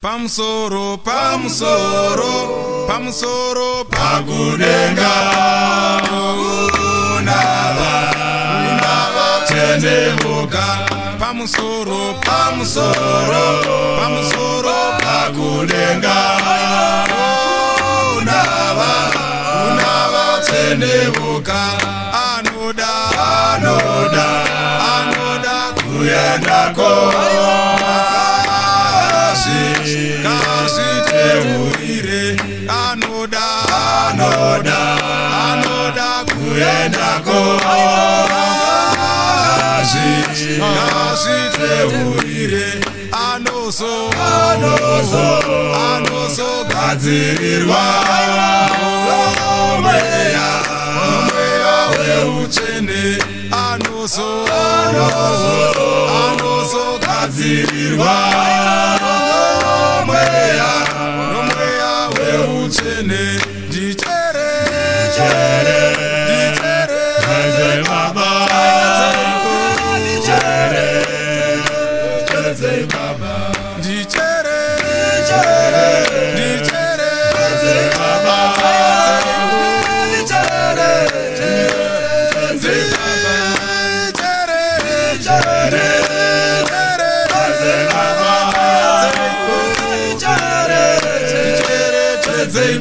Pamusoro, pamusoro, pamusoro, pakudenga. Unava, tenemuka. Pamusoro, pamusoro, pamusoro, pakudenga. Unava, tenemuka. Anoda, kuyendako. Kasi teurire anoda kuyendako. Kasi teurire anoso gadzirirwa mweya weuchene anoso gadzirirwa mweya weuchene dichere baba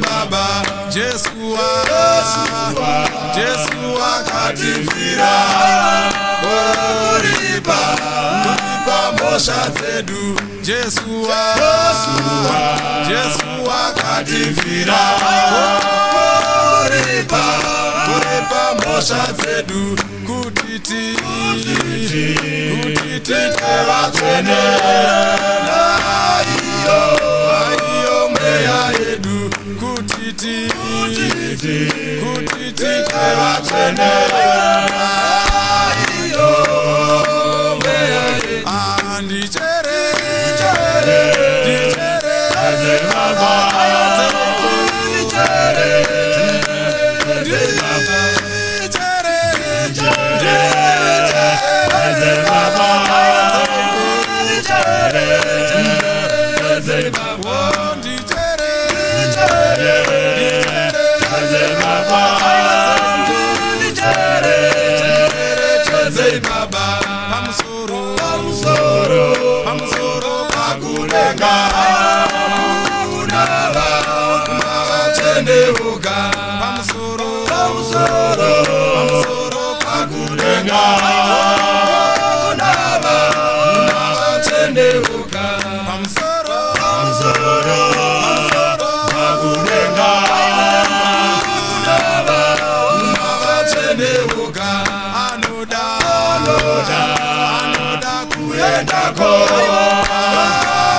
Baba, Jesua katifira, Oripa mosha zedu, Jesua katifira, Oripa mosha zedu, kutiti tewa twene, ayo meya edu. Kutiti tewa twene ayo andichere baba Baba, pamusoro, pakudenga. Unava, tenemuka. Pamusoro, pakudenga. Unava, tenemuka. Pamusoro, pakudenga. Unava, tenemuka. Anoda kuyendako.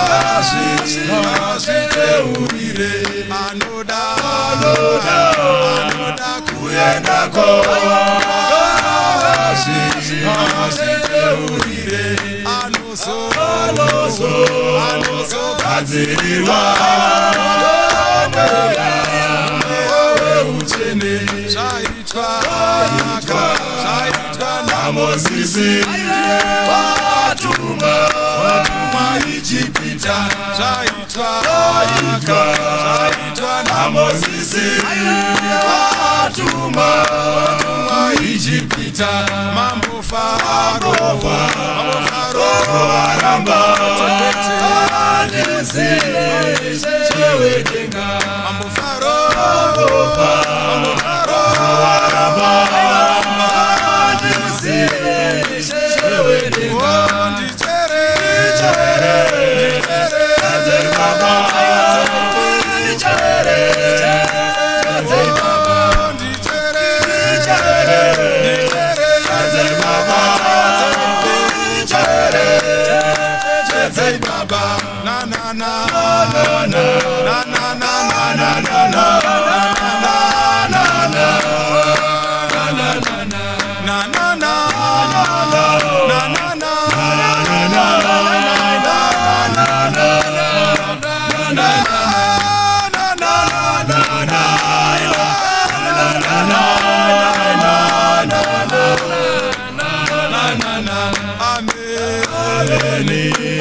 Kasi teurire anoda kuyendako. Kasi teurire anoso gadzirirwa mweya weuchene zvaitwa Mosisi watuma Ijipita zvaitwa na Mosisi watuma Ijipita mambo faro aramba anese chewedenga mambo faro aramba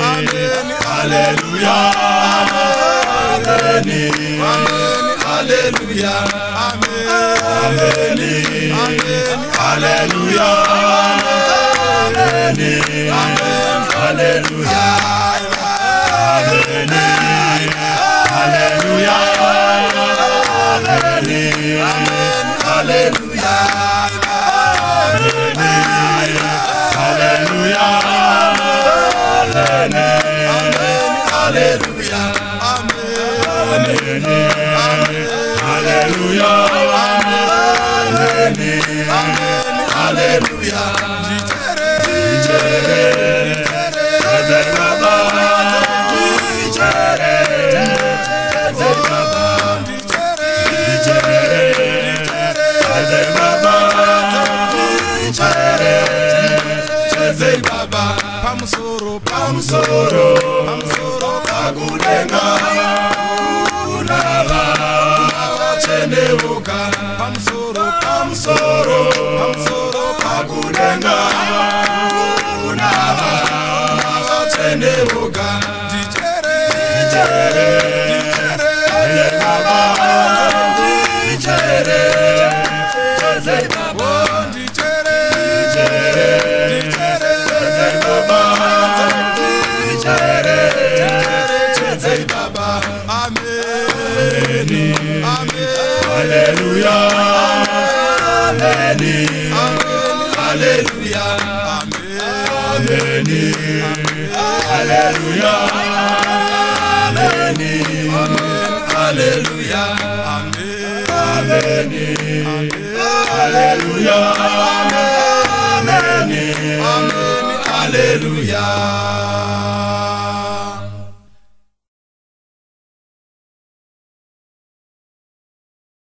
Amen. Hallelujah. Amen. Hallelujah. Amen. Hallelujah. Amen. Hallelujah. Amen. Hallelujah. Hallelujah. Hallelujah. Hallelujah. Amen. Hallelujah. Hallelujah. Pamsoro, pagudenga, unava, cheneuka. Pamsoro, pagudenga, unava, cheneuka. Dichere, baba, dichere, baba, Baba, amen, amen, hallelujah, amen, hallelujah, amen, hallelujah, amen, hallelujah, amen, hallelujah, amen, hallelujah.